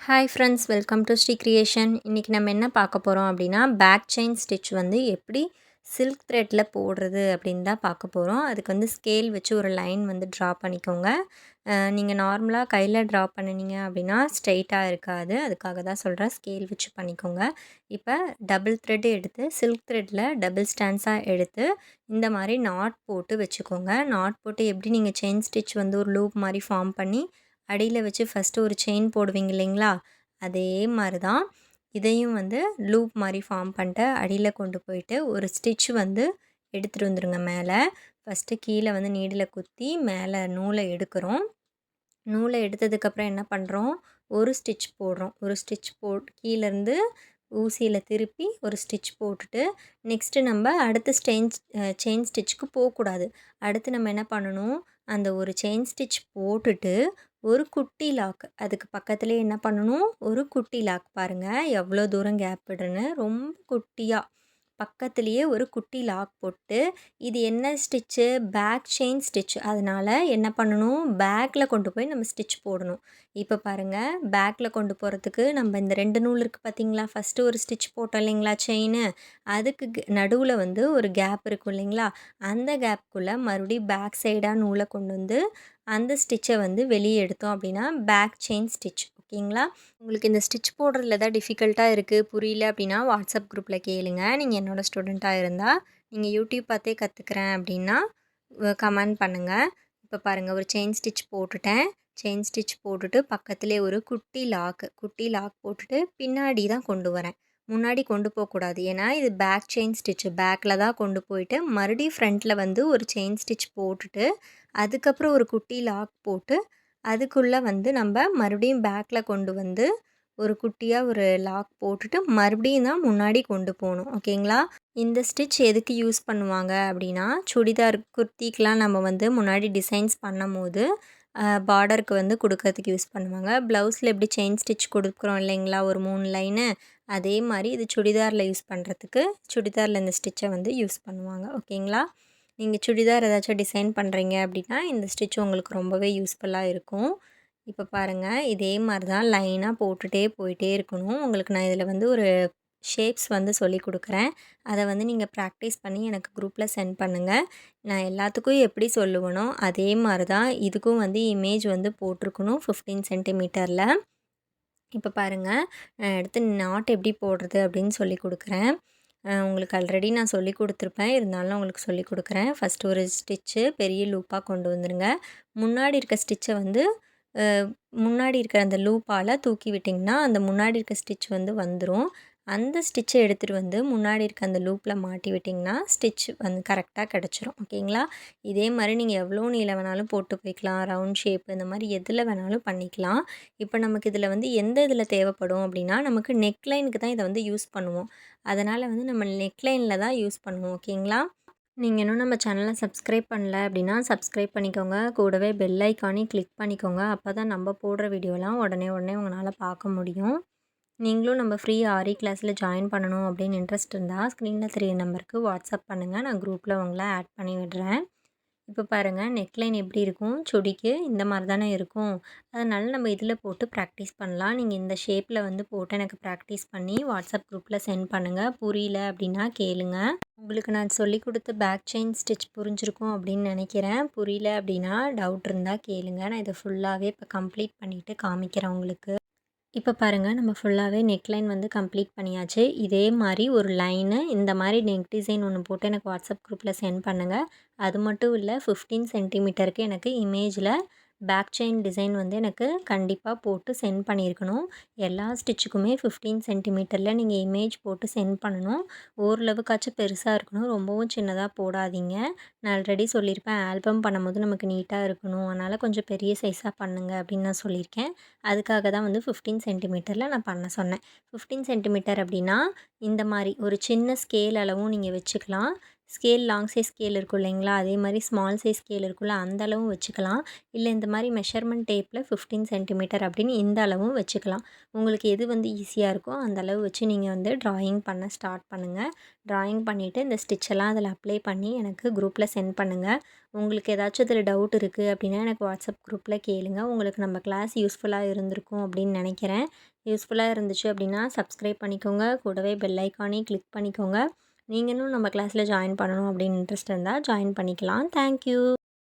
Hi friends, welcome to Sri Creation. இன்றைக்கி நம்ம என்ன பார்க்க போகிறோம் அப்படின்னா, பேக் செயின் ஸ்டிச் வந்து எப்படி சில்க் த்ரெட்டில் போடுறது அப்படின்னு தான் பார்க்க போகிறோம். அதுக்கு வந்து ஸ்கேல் வச்சு ஒரு லைன் வந்து ட்ரா பண்ணிக்கோங்க. நீங்கள் நார்மலாக கையில் ட்ரா பண்ணினீங்க அப்படின்னா ஸ்ட்ரெயிட்டாக இருக்காது. அதுக்காக தான் சொல்கிறேன், ஸ்கேல் வச்சு பண்ணிக்கோங்க. இப்போ டபுள் த்ரெட் எடுத்து சில்க் த்ரெட்டில் டபுள் ஸ்டாண்ட்ஸாக எடுத்து இந்த மாதிரி நாட் போட்டு வச்சுக்கோங்க. நாட் போட்டு எப்படி நீங்கள் செயின் ஸ்டிச் வந்து ஒரு லூப் மாதிரி ஃபார்ம் பண்ணி அடியில் வச்சு ஃபஸ்ட்டு ஒரு செயின் போடுவீங்க இல்லைங்களா, அதே மாதிரி தான் இதையும் வந்து லூப் மாதிரி ஃபார்ம் பண்ணிட்டு அடியில் கொண்டு போயிட்டு ஒரு ஸ்டிச் வந்து எடுத்துகிட்டு வந்துடுங்க. மேலே ஃபஸ்ட்டு கீழே வந்து நீடில் குத்தி மேலே நூலை எடுக்கிறோம். நூலை எடுத்ததுக்கப்புறம் என்ன பண்ணுறோம், ஒரு ஸ்டிச் போடுறோம். ஒரு ஸ்டிச் கீழேருந்து ஊசியில் திருப்பி ஒரு ஸ்டிச் போட்டுட்டு நெக்ஸ்ட்டு நம்ம அடுத்த செயின் ஸ்டிச்சுக்கு போகக்கூடாது. அடுத்து நம்ம என்ன பண்ணணும், அந்த ஒரு செயின் ஸ்டிச் போட்டுட்டு ஒரு குட்டி லாக் அதுக்கு பக்கத்துலேயே என்ன பண்ணணும், ஒரு குட்டி லாக் பாருங்கள் எவ்வளோ தூரம் கேப் விடுறேன்னு, ரொம்ப குட்டியாக பக்கத்துலேயே ஒரு குட்டி லாக் போட்டு, இது என்ன ஸ்டிச்சு, பேக் செயின் ஸ்டிச். அதனால் என்ன பண்ணணும், பேக்கில் கொண்டு போய் நம்ம ஸ்டிச் போடணும். இப்போ பாருங்கள், பேக்கில் கொண்டு போகிறதுக்கு நம்ம இந்த 2 நூல் இருக்குது பார்த்தீங்களா, ஃபஸ்ட்டு ஒரு ஸ்டிச் போட்டோம் இல்லைங்களா செயின்னு, அதுக்கு நடுவில் வந்து ஒரு கேப் இருக்கும் இல்லைங்களா, அந்த கேப்புக்குள்ளே மறுபடியும் பேக் சைடாக நூலை கொண்டு வந்து அந்த ஸ்டிச்சை வந்து வெளியே எடுத்தோம் அப்படின்னா பேக் செயின் ஸ்டிச். ஓகேங்களா. உங்களுக்கு இந்த ஸ்டிச் போடுறதுல ஏதாவது டிஃபிகல்ட்டாக இருக்குது, புரியல அப்படின்னா வாட்ஸ்அப் குரூப்பில் கேளுங்க. நீங்கள் என்னோடய ஸ்டூடெண்ட்டாக இருந்தால் நீங்கள் யூடியூப் பார்த்தே கற்றுக்குறேன் அப்படின்னா கமெண்ட் பண்ணுங்கள். இப்போ பாருங்கள், ஒரு செயின் ஸ்டிச் போட்டுட்டேன். செயின் ஸ்டிச் போட்டுட்டு பக்கத்துலேயே ஒரு குட்டி லாக் போட்டுட்டு பின்னாடி தான் கொண்டு வரேன். முன்னாடி கொண்டு போகக்கூடாது, ஏன்னா இது பேக் செயின் ஸ்டிச்சு. பேக்கில் தான் கொண்டு போயிட்டு மறுபடியும் ஃப்ரண்ட்டில் வந்து ஒரு செயின் ஸ்டிச் போட்டுட்டு அதுக்கப்புறம் ஒரு குட்டி லாக் போட்டு அதுக்குள்ளே வந்து நம்ம மறுபடியும் பேக்கில் கொண்டு வந்து ஒரு குட்டியாக ஒரு லாக் போட்டுட்டு மறுபடியும் தான் முன்னாடி கொண்டு போகணும். ஓகேங்களா. இந்த ஸ்டிச் எதுக்கு யூஸ் பண்ணுவாங்க அப்படின்னா, சுடிதார் குர்த்திக்கெலாம் நம்ம வந்து முன்னாடி டிசைன்ஸ் பண்ணும் போது பார்டருக்கு வந்து கொடுக்கறதுக்கு யூஸ் பண்ணுவாங்க. ப்ளவுஸில் எப்படி செயின் ஸ்டிச் கொடுக்குறோம் இல்லைங்களா, ஒரு 3 லைனு, அதே மாதிரி இது சுடிதாரில் யூஸ் பண்ணுறதுக்கு சுடிதாரில் இந்த ஸ்டிச்சை வந்து யூஸ் பண்ணுவாங்க. ஓகேங்களா. நீங்கள் சுடிதார் ஏதாச்சும் டிசைன் பண்ணுறீங்க அப்படின்னா இந்த ஸ்டிச் உங்களுக்கு ரொம்பவே யூஸ்ஃபுல்லாக இருக்கும். இப்போ பாருங்கள், இதே மாதிரி தான் லைனாக போட்டுகிட்டே போயிட்டே இருக்கணும். உங்களுக்கு நான் இதில் வந்து ஒரு ஷேப்ஸ் வந்து சொல்லி கொடுக்குறேன். அதை வந்து நீங்கள் ப்ராக்டிஸ் பண்ணி எனக்கு குரூப்பில் சென்ட் பண்ணுங்கள். நான் எல்லாத்துக்கும் எப்படி சொல்லுவேனோ அதே மாதிரி தான் இதுக்கும் வந்து இமேஜ் வந்து போட்டிருக்கணும் 15 சென்டிமீட்டரில். இப்போ பாருங்கள், எடுத்து நாட் எப்படி போடுறது அப்படின்னு சொல்லி கொடுக்குறேன். உங்களுக்கு ஆல்ரெடி நான் சொல்லி கொடுத்துருப்பேன், இருந்தாலும் உங்களுக்கு சொல்லி கொடுக்குறேன். ஃபஸ்ட்டு ஒரு ஸ்டிச்சு பெரிய லூப்பாக கொண்டு வந்துடுங்க. முன்னாடி இருக்க ஸ்டிச்சை வந்து முன்னாடி இருக்கிற அந்த லூப்பால் தூக்கி விட்டிங்கன்னா அந்த முன்னாடி இருக்க ஸ்டிச் வந்து வந்துடும். அந்த ஸ்டிச்சை எடுத்துகிட்டு வந்து முன்னாடி இருக்க அந்த லூப்பில் மாட்டி விட்டிங்கன்னா ஸ்டிச் வந்து கரெக்டாக கிடச்சிரும். ஓகேங்களா. இதே மாதிரி நீங்கள் எவ்வளோ நீளம் வேணாலும் போட்டு போய்க்கலாம், ரவுண்ட் ஷேப் இந்த மாதிரி எதில் வேணாலும் பண்ணிக்கலாம். இப்போ நமக்கு இதில் வந்து எந்த இதில் தேவைப்படும் அப்படின்னா, நமக்கு நெக்லைனுக்கு தான் இதை வந்து யூஸ் பண்ணுவோம். அதனால் வந்து நம்ம நெக்லைனில் தான் யூஸ் பண்ணுவோம். ஓகேங்களா. நீங்கள் இன்னும் நம்ம சேனலை சப்ஸ்கிரைப் பண்ணல அப்படின்னா சப்ஸ்கிரைப் பண்ணிக்கோங்க. கூடவே பெல் ஐக்கானையும் கிளிக் பண்ணிக்கோங்க. அப்போ தான் நம்ம போடுற வீடியோலாம் உடனே உங்களால் பார்க்க முடியும். நீங்களும் நம்ம ஃப்ரீ ஆரி கிளாஸில் ஜாயின் பண்ணணும் அப்படின்னு இன்ட்ரெஸ்ட் இருந்தால் ஸ்க்ரீனில் தெரிய நம்பருக்கு வாட்ஸ்அப் பண்ணுங்கள். நான் குரூப்பில் உங்களை ஆட் பண்ணி விடுறேன். இப்போ பாருங்கள், நெக்லைன் எப்படி இருக்கும், சுடிக்கு இந்த மாதிரி தானே இருக்கும். அதனால் நம்ம இதில் போட்டு ப்ராக்டிஸ் பண்ணலாம். நீங்கள் இந்த ஷேப்பில் வந்து போட்டு எனக்கு ப்ராக்டிஸ் பண்ணி வாட்ஸ்அப் குரூப்பில் சென்ட் பண்ணுங்கள். புரியல அப்படின்னா கேளுங்க. உங்களுக்கு நான் சொல்லி கொடுத்த பேக் செயின் ஸ்டிச் புரிஞ்சிருக்கும் அப்படின்னு நினைக்கிறேன். புரியல அப்படின்னா டவுட் இருந்தால் கேளுங்க. நான் இதை ஃபுல்லாகவே இப்போ கம்ப்ளீட் பண்ணிவிட்டு காமிக்கிறேன் உங்களுக்கு. இப்போ பாருங்கள், நம்ம ஃபுல்லாகவே நெக்லைன் வந்து கம்ப்ளீட் பண்ணியாச்சு. இதே மாதிரி ஒரு லைனு இந்த மாதிரி நெக் டிசைன் ஒன்று போட்டு எனக்கு வாட்ஸ்அப் குரூப்பில் சென்ட் பண்ணுங்கள். அது மட்டும் இல்லை, 15 சென்டிமீட்டருக்கு எனக்கு இமேஜில் பேக் செயின் டிசைன் வந்து எனக்கு கண்டிப்பாக போட்டு சென்ட் பண்ணியிருக்கணும். எல்லா ஸ்டிச்சுக்குமே 15 சென்டிமீட்டரில் நீங்கள் இமேஜ் போட்டு சென்ட் பண்ணணும். ஓரளவுக்காச்சும் பெருசாக இருக்கணும், ரொம்பவும் சின்னதாக போடாதீங்க. நான் ஆல்ரெடி சொல்லியிருப்பேன், ஆல்பம் பண்ணும்போது நமக்கு நீட்டாக இருக்கணும், அதனால் கொஞ்சம் பெரிய சைஸாக பண்ணுங்கள் அப்படின்னு நான் சொல்லியிருக்கேன். அதுக்காக தான் வந்து 15 சென்டிமீட்டரில் நான் பண்ண சொன்னேன். 15 சென்டிமீட்டர் அப்படின்னா இந்த மாதிரி ஒரு சின்ன ஸ்கேல் அளவும் நீங்கள் வச்சுக்கலாம். ஸ்கேல் லாங் சைஸ் ஸ்கேல் இருக்கும் இல்லைங்களா, அதே மாதிரி ஸ்மால் சைஸ் ஸ்கேல் இருக்குல்ல, அந்த அளவும் வச்சுக்கலாம். இல்லை இந்த மாதிரி மெஷர்மெண்ட் டேப்பில் 15 சென்டிமீட்டர் அப்படின்னு இந்த அளவும் வச்சுக்கலாம். உங்களுக்கு எது வந்து ஈஸியாக இருக்கோ அந்த அளவு வச்சு நீங்கள் வந்து ட்ராயிங் பண்ண ஸ்டார்ட் பண்ணுங்கள். ட்ராயிங் பண்ணிவிட்டு இந்த ஸ்டிச்செல்லாம் அதில் அப்ளை பண்ணி எனக்கு குரூப்பில் சென்ட் பண்ணுங்கள். உங்களுக்கு ஏதாச்சும் இதில் டவுட் இருக்குது அப்படின்னா எனக்கு வாட்ஸ்அப் குரூப்பில் கேளுங்க. உங்களுக்கு நம்ம கிளாஸ் யூஸ்ஃபுல்லாக இருந்திருக்கும் அப்படின்னு நினைக்கிறேன். யூஸ்ஃபுல்லாக இருந்துச்சு அப்படின்னா சப்ஸ்கிரைப் பண்ணிக்கோங்க. கூடவே பெல் ஐக்கானையும் கிளிக் பண்ணிக்கோங்க. நீங்களும் நம்ம கிளாஸில் ஜாயின் பண்ணணும் அப்படின்னு இன்ட்ரெஸ்ட் இருந்தால் ஜாயின் பண்ணிக்கலாம். தேங்க்யூ.